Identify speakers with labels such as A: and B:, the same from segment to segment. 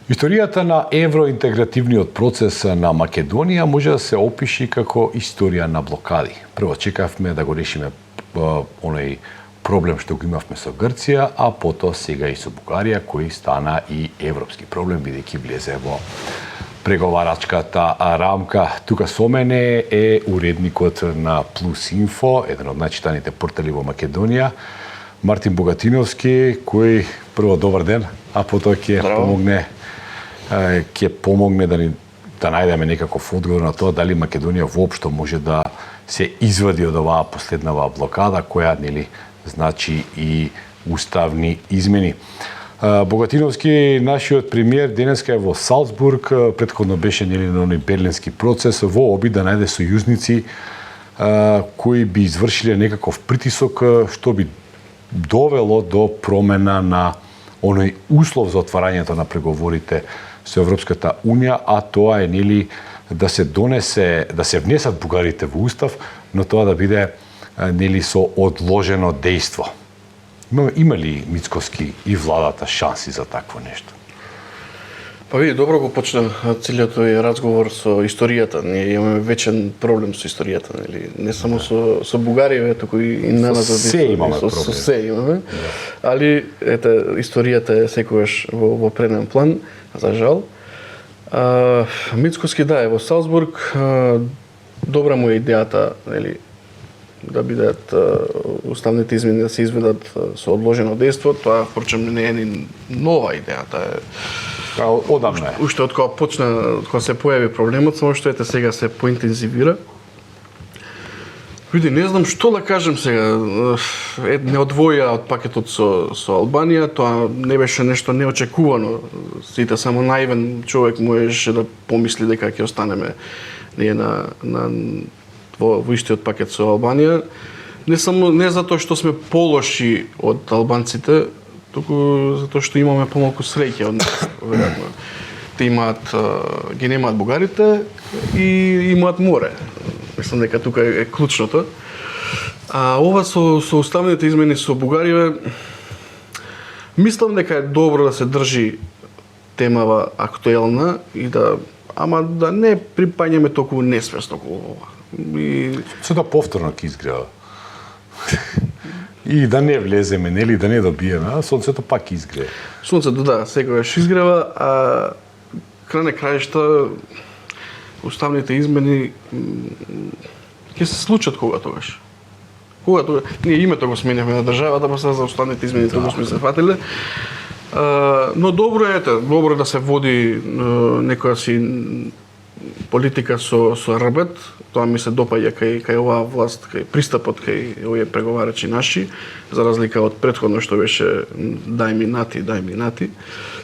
A: Историјата на евроинтегративниот процес на Македонија може да се опиши како историја на блокади. Прво чекавме да го решиме оној проблем што го имавме со Грција, а потоа сега и со Бугарија, кој стана и европски проблем, бидејќи влезе во преговарачката рамка. Тука со мене е уредникот на Плюс Инфо, еден од најчитаните портали во Македонија, Мартин Богатиновски, кој прво добар ден, а потоа ќе помогне да најдеме некаков одговор на тоа дали Македонија воопшто може да се извади од оваа последнава блокада, која значи и уставни измени. Богатиновски, нашиот премиер, денеска е во Салцбург, претходно беше на оној берлински процес, во обид да најде сојузници кои би извршиле некаков притисок што би довело до промена на оној услов за отварањето на преговорите со Европската Унија, а тоа е да се внесат бугарите во устав, но тоа да биде со одложено дејство. Има ли Мицкоски и владата шанси за такво нешто?
B: Па види, добро го почна целиот тој разговор со историјата. Ние имаме вечен проблем со историјата, нели? Не само со Бугарија, туку и наназад
A: се имаме проблем.
B: Со се имаме. Али историјата е секогаш во преден план, за жал. Мицкоски е во Салцбург, добра му е идејата, нели, да бидат уставните измени да се изведат со одложено дејство. Тоа впрочем не е ни нова идејата е.
A: Одамна е.
B: Уште од кога се појави проблемот, само што сега се поинтензивира. Види, не знам што да кажем сега. Не одвоја од пакетот со Албанија, тоа не беше нешто неочекувано. Сите само наивен човек можеше да помисли дека ќе останеме ние во истиот пакет со Албанија. Не затоа што сме полоши од албанците, туку затоа што имаме помалку среќа од нас, веројатно. Ги немаат бугарите и имаат море. Мислам дека тука е клучното. А ова со уставните измени со Бугарија, мислам дека е добро да се држи темава актуелна и ама да не припаѓаме толку несвест околу ова.
A: Сето повторно ќе изгрева. И да не влеземе, нели, да не добиеме, а сонцето пак ќе изгрее.
B: Сонцето, секогаш изгрева, а крај на краишта уставните измени ќе се случат кога тогаш. Ние името го сменивме на државата, па сега за уставните измени тоа сме се фатиле. Но добро е да се води некоја си политика со рабет. Тоа ми се допаѓа кај оваа власт, кај пристапот кај овие преговарачи наши, за разлика од претходно што беше дај ми нати.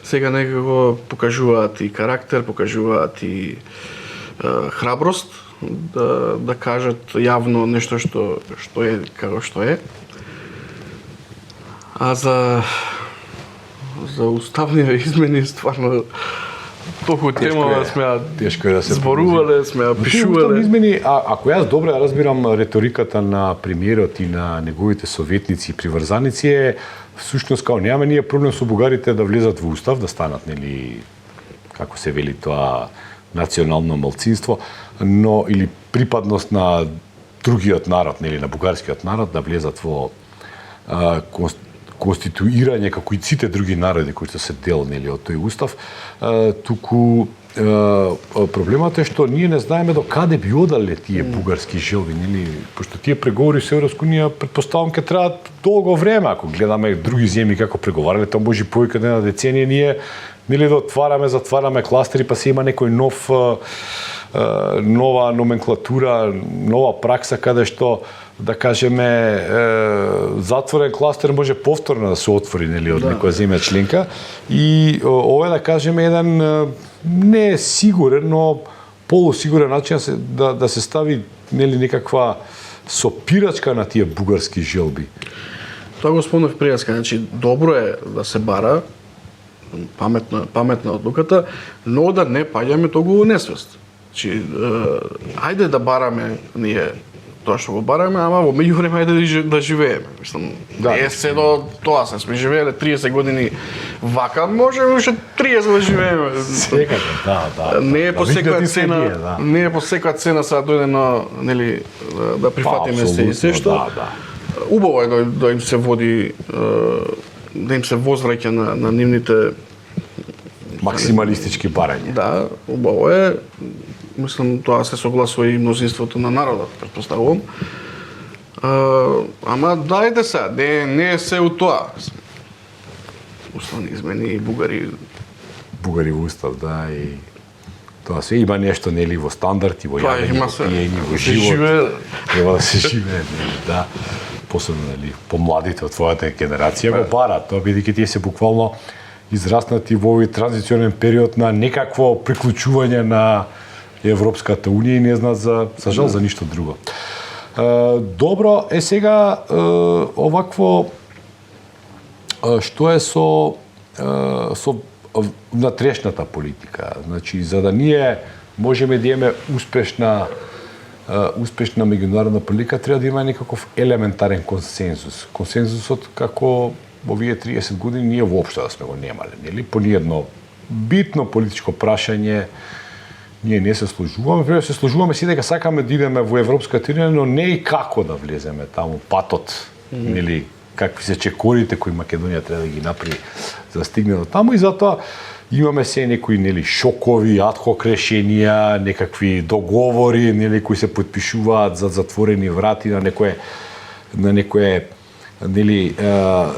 B: Сега некако покажуваат и карактер, покажуваат и храброст да кажат јавно нешто што е како што е. А за уставниве измени стварно толку темава сме
A: тешко е да се
B: зборувале, сме пишувале.
A: Измени, ако јас добро ја разбирам риториката на премиерот и на неговите советници и приврзаници е всушност као немаме ние проблем со бугарите да влезат во устав, да станат, нели, како се вели тоа, национално малцинство, но или припадност на другиот народ, нели, на бугарскиот народ, да влезат во конституирање како и сите други народи кои се дел, нели, од тој устав, туку проблемот е што ние не знаеме до каде би одале тие бугарски желби, нели, пошто тие преговори со Европска унија претпоставам ќе траат долго време, ако гледаме други земји како преговарале, тоа може повеќе од една деценија ние, нели, да отвараме, затвараме кластери, па се има некој нова номенклатура, нова пракса каде што да кажеме затворен кластер може повторно да се отвори, нели, од некоја земја членка и ова е да кажеме еден не е сигурен, но полусигурен начин да се стави, нели, некаква сопирачка на тие бугарски желби.
B: Тоа го спомнав пријаска, значи добро е да се бара, паметна одлуката, но да не паѓаме толку во несвест. Значи, ајде да бараме ние тоа што го бараме, ама во меѓувреме ајде да живееме. Мислам,
A: Да.
B: не е се до тоа се сме живееле 30 години вака, можеме уште 30 да живееме.
A: Секако, да.
B: Не е по секоја
A: Навикнати сме
B: цена,
A: ние, да.
B: не е по секоја цена сега дојде на, нели, да прифатиме се и се што.
A: Да.
B: Убаво е да им се води, да им се возвраќа на нивните.
A: Максималистички барања.
B: Да, убаво е. Мислам, тоа се согласува и мнозинството на народот, претпоставувам. Ама дајте се, не е се у тоа. Уставни измени и Бугари
A: Бугари во устав, да, и тоа се има нешто нели во стандард и во
B: Тоа
A: јадење,
B: има
A: во
B: се.
A: пиење, во
B: Се
A: живот.
B: живее.
A: Треба да се живее, нели, да. Посебно нели помладите од твојата генерација го барат, тоа бидејќи тие се буквално израснати во овој транзиционен период на некакво приклучување на Европската унија и не знаат за жал за ништо друго. Добро, сега овакво што е со внатрешната политика. Значи, за да ние можеме да имаме успешна меѓународна политика, треба да има некаков елементарен консензус. Консензусот како во овие 30 години ние воопшто да сме го немале, нели? По ниедно битно политичко прашање ние не се сложуваме, прво се сложуваме си дека сакаме да идеме во Европската унија, но не и како да влеземе таму, патот, нели, какви се чекорите кои Македонија треба да ги направи за да стигне до таму и затоа имаме се некои нели шокови, адхок решенија, некакви договори, нели кои се потпишуваат за затворени врати на некое нели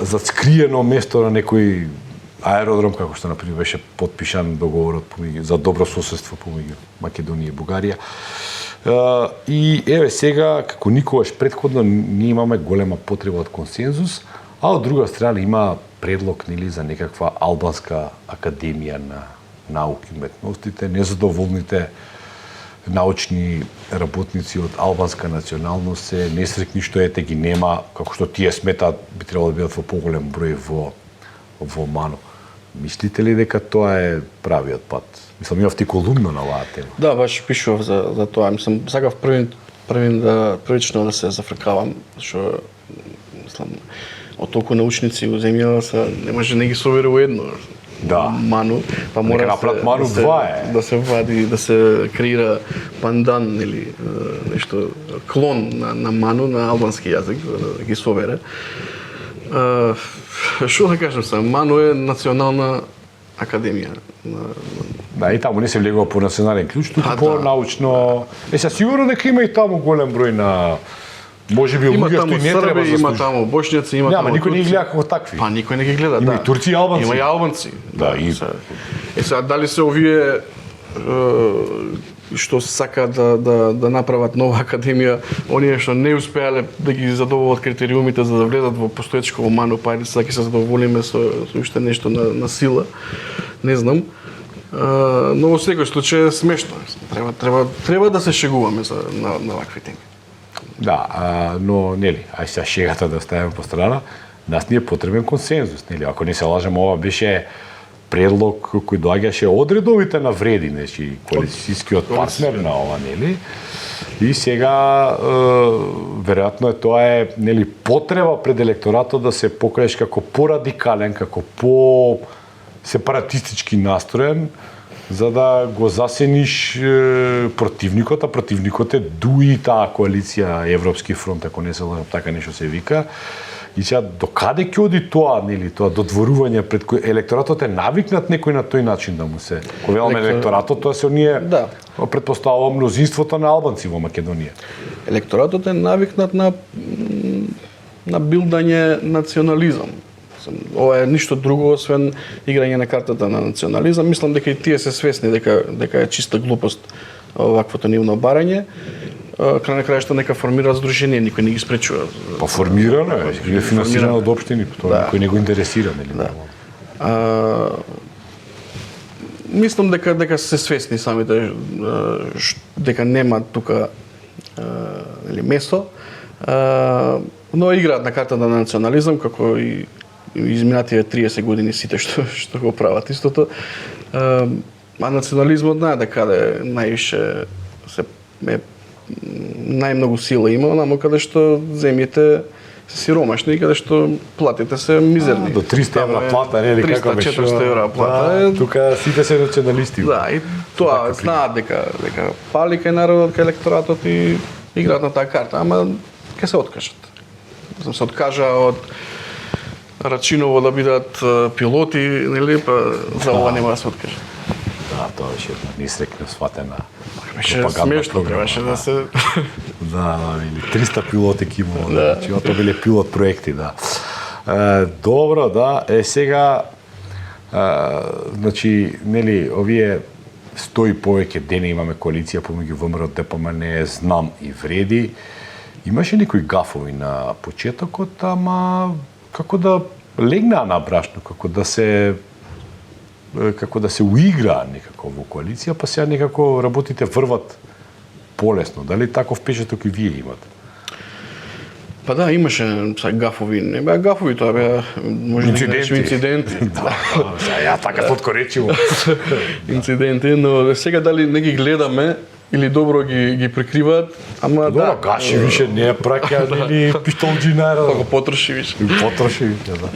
A: зацкриено место на некој аеродром, како што например беше потпишан договорот за добро соседство помеѓу Македонија и Бугарија. И еве сега, како никогаш претходно, ние имаме голема потреба од консензус, а од друга страна има предлог нели за некаква албанска академија на науки и уметностите, незадоволните научни работници од албанска националност се несреќни што ете ги нема, како што тие сметаат би требало да бидат во поголем број во МАНУ. Мислите ли дека тоа е правиот пат? Мислам, имав ти колумна на оваа тема.
B: Да, баш пишував за тоа. Мислам, сакав првично да се зафркавам, што мислам, од толку научници во земјава не може да не ги собере во едно.
A: Да.
B: МАНУ, па
A: Нека
B: мора
A: направат МАНУ 2
B: да се вади, да се креира пандан или нешто клон на МАНУ на албански јазик да ги собере. Што да кажам сега, МАНУ е национална академија.
A: Да, и таму не се влегува по национален клjuč, туку
B: Па
A: по
B: да.
A: научно. Се сигурно дека има и таму голем број на можеби
B: Има
A: луѓе што
B: таму
A: и не треба
B: срби,
A: да
B: има
A: служат.
B: таму бошњаци, има
A: Няма,
B: таму
A: никој не ги
B: турци.
A: гледа како такви.
B: Па никој не ги гледа,
A: Има
B: да.
A: и турци и албанци.
B: Има и албанци.
A: Да, и-
B: Сега дали се овие што сака да направат нова академија, оние што не успеале да ги задоволат критериумите за да влезат во постоечко МАНУ, па ајде сега ќе се задоволиме со уште нешто на сила. Не знам. Но во секој случај е смешно. Треба да се шегуваме на вакви теми.
A: Да, но нели, ај сега шегата да ставиме по страна, нас ни е потребен консензус, нели? Ако не се лажеме, ова беше предлог кој доаѓаше од редовите на вреди, значи коалицијскиот партнер на ова, нели? И сега веројатно тоа е нели потреба пред електоратот да се покажеш како порадикален, како по сепаратистички настроен, за да го засениш противникот, а противникот е ДУИ, таа коалиција Европски фронт, ако не се лажам, така нешто се вика. И сега докаде ќе оди тоа, нели, тоа додворување пред кој електоратот е навикнат некој на тој начин да му се. Кога веламе електоратот, тоа се оние
B: Да.
A: претпоставувам мнозинството на албанци во Македонија.
B: Електоратот е навикнат на билдање национализам. Ова е ништо друго освен играње на картата на национализам. Мислам дека и тие се свесни дека е чиста глупост оваквото нивно барање. Крај на крајшта нека формираат здружение, никој не ги спречува.
A: Па формирано е финансирано од општини, тоа
B: Да.
A: никој не го интересира, нели?
B: Да. Мислам дека се свесни самите дека нема тука или место, но играат на картата на национализам како и изминативе 30 години сите што го прават истото. А национализмот знае дека највише се најмногу сила има, онамо каде што земјите се сиромашни и каде што платите се мизерни.
A: До 300 евра плата, нели, како беше?
B: 300-400 евра плата.
A: Да, тука сите се националисти.
B: Да, и тоа знаат дека пали кај народот, кај електоратот и играат на таа карта, ама ќе се откажат. Се откажа од Рачиново да бидат пилоти, нели, па за ова нема да се откаже.
A: Да, тоа беше една несрекно сватена
B: Беше смешно, требаше да се...
A: Да, или 300 пилоти ки имало, значи, тоа биле пилот проекти, да. Добро, да, сега, значи, нели, овие 100 и повеќе дени имаме коалиција помеѓу ВМРО, ДПМН, знам и вреди. Имаше некои гафови на почетокот, ама како да легнаа на брашно, како да се уиграа некако во коалиција, па сега некако работите врват полесно. Дали таков впечаток и вие имате?
B: Па да, имаше гафови, не беа гафови, тоа беа може да инциденти.
A: Да, ја така поткоречиво.
B: Инциденти, но сега дали не ги гледаме или добро ги прикриваат, ама
A: добро,
B: да.
A: гаши више не праќа или пиштолџинара.
B: Го потроши више.
A: Потроши више, да.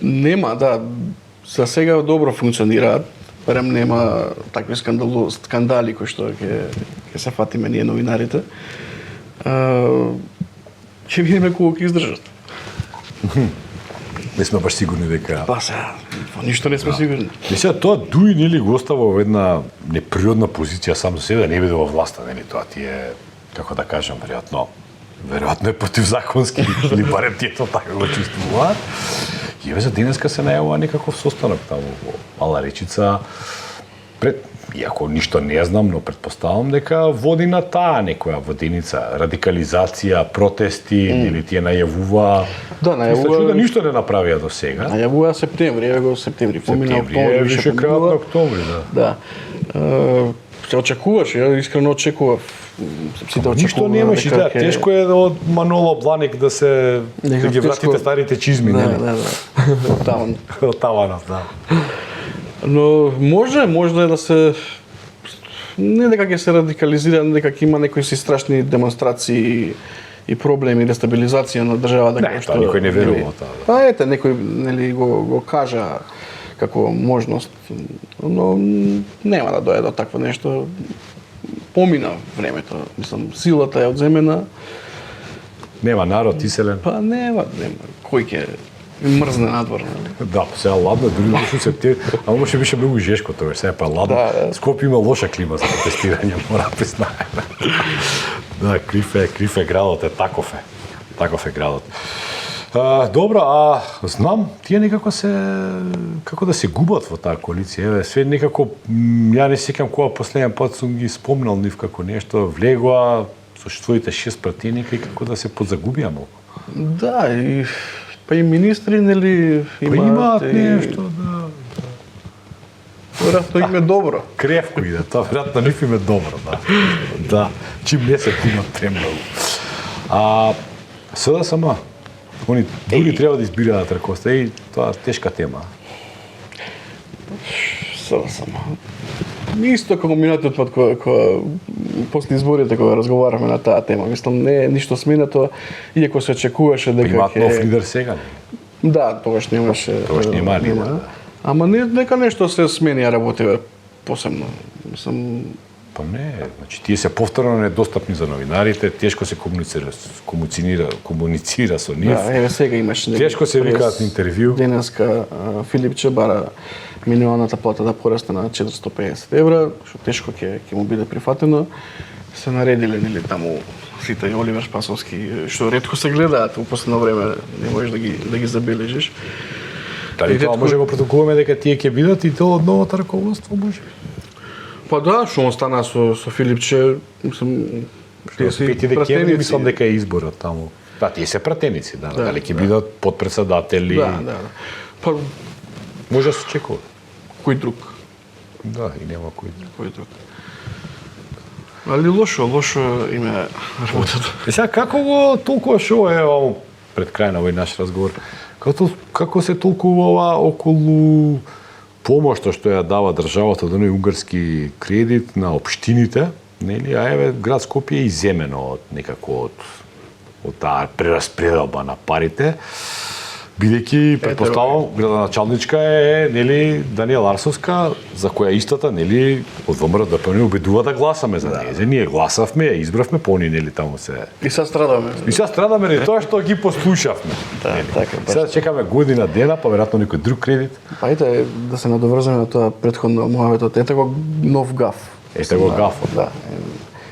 B: Нема, да. За сега добро функционираат. Барем нема такви скандали кои што ќе се фатиме ние новинарите. Ќе видиме колку ќе издржат.
A: Не сме баш сигурни дека...
B: Па сега, ништо не сме сигурни.
A: И сега тоа дуи нели го остава во една неприродна позиција сам за себе да не биде во власта, нели тоа ти е, како да кажам, веројатно е противзаконски или барем тие тоа така го чувствуваат. И еве за денеска се најавува некаков состанок таму во Мала Речица. Иако ништо не знам, но претпоставам дека води на таа некоја воденица, радикализација, протести, или тие најавува.
B: Да, најавува.
A: Да ништо не направија до сега.
B: Најавува септември, еве го септември, помина октомври,
A: више крајот на октомври, да.
B: Да. Се очекуваш, ја искрено очекував.
A: Ништо немаш, да, тешко е од Маноло Бланик да ги вратите старите чизми, нели?
B: Да. Таван.
A: Од таванот, да.
B: Но може да се не дека ќе се радикализира, не дека ќе има некои си страшни демонстрации и проблеми, дестабилизација на државата,
A: дека што никој не верува тоа.
B: Па ете, некој нели го кажа како можност, но нема да дојде до такво нешто. Помина времето, мислам, силата е одземена.
A: Нема народ иселен.
B: Па нема. Кој ќе мрзне надвор, нели?
A: Да, сега ладно, дури дошло септември, ама може беше многу жешко тоа, сега па ладно.
B: Да.
A: Скопје има лоша клима за протестирање, мора да признаеме. Да, крив е градот, таков е градот. Добро, знам, тие некако како да се губат во таа коалиција, еве, све некако, ја не сеќам кога последен пат сум ги спомнал нив како нешто, влегоа со своите 6 пратеника и како да се подзагубија малку.
B: Да, па и министри, нели,
A: имаат нешто, да.
B: Веројатно им е добро.
A: Кревко иде, тоа веројатно нив им е добро, да. Да, чим не се тимат премногу. СДСМ, они дури треба да избираат ракоста и тоа е тешка тема.
B: СДСМ. Исто како минатиот пат кога после изборите кога разговаравме на таа тема, мислам не е ништо сменато, иако се очекуваше дека
A: имаат нов лидер сега.
B: Да, тогаш немаше.
A: Тогаш нема лидер. Да.
B: Ама нека нешто се смени работи посебно. Мислам,
A: па не, значи тие се повторно недостапни за новинарите, тешко се комуницира со нив.
B: Да, еве сега имаше
A: тешко се викаат интервју.
B: Денеска Филипче бара минималната плата да порасне на 450 евра, што тешко ќе му биде прифатено. Се наредиле нели таму сите и Оливер Спасовски, што ретко се гледаат во последно време, не можеш да ги забележиш.
A: Дали тоа може го протоколуваме дека тие ќе бидат и дел од новото раководство, може?
B: Па да, што остана со Филипче, мислам,
A: тие се пратеници. Мислам дека е изборот таму. Да, тие се пратеници, да, дали ќе бидат подпредседатели.
B: Да. Па
A: може да се очекува.
B: Кој друг?
A: Да, и нема кој друг.
B: Али лошо име работата.
A: Сега како го толкуваш ова е пред крај на овој наш разговор? Како се толкува ова околу помошта што ја дава државата до оној унгарски кредит на општините, Нели, а еве град Скопје е иземено од таа прераспределба на парите, бидејќи претпоставам градоначалничка е нели Даниела Арсовска, за која истата нели од ВМРО ДПМН убедува да гласаме за неја. Ние гласавме, ја избравме, пони нели таму се.
B: И сега страдаме.
A: И сега страдаме не тоа што ги послушавме.
B: Да, така.
A: Сега чекаме година дена, па веројатно некој друг кредит.
B: Па ете да се надоврзаме на тоа претходно мојавето, ете го нов гаф.
A: Ете го гафот.
B: Да.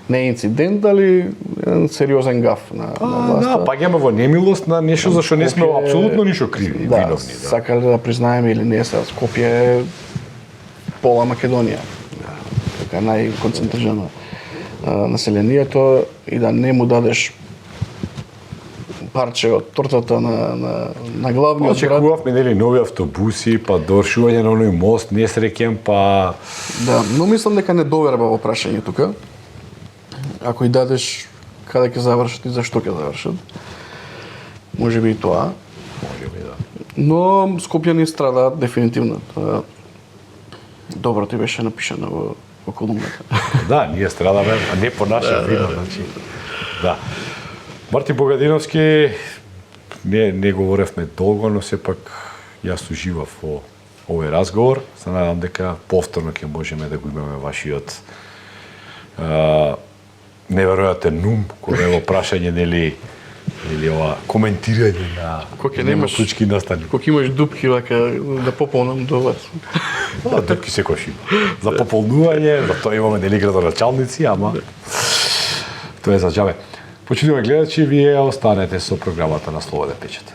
B: Не е инцидент, али еден сериозен гаф на власта.
A: Да, паѓаме во немилост на нешто за што не сме апсолутно ништо криви, виновни. Да.
B: Сакале да признаеме или не, сега Скопје е пола Македонија. Така најконцентрирано населението и да не му дадеш парче од тортата на главниот град.
A: Очекувавме нели нови автобуси, па довршување на оној мост несреќен, па
B: Да, но мислам дека не доверба во прашање тука. Ако и дадеш каде ќе завршат и зашто ќе завршат. Можеби и тоа.
A: можеби да.
B: Но Скопјани страдаат дефинитивно. Тоа добро ти беше напишано во колумната.
A: Да, ние страдаме, а не по наша вина, значи. Да. Мартин Богадиновски не говоревме долго, но сепак јас уживав во овој разговор. Се надам дека повторно ќе можеме да го имаме вашиот неверојатен ум кој е во прашање нели ова коментирање на
B: Кој немаш
A: случки настани.
B: Кога имаш дупки вака да пополнам до вас.
A: Да, дупки секојаш има. За пополнување, за тоа имаме нели градоначалници, ама тоа е за џабе. Почитуваме гледачи, вие останете со програмата на Слободен печат.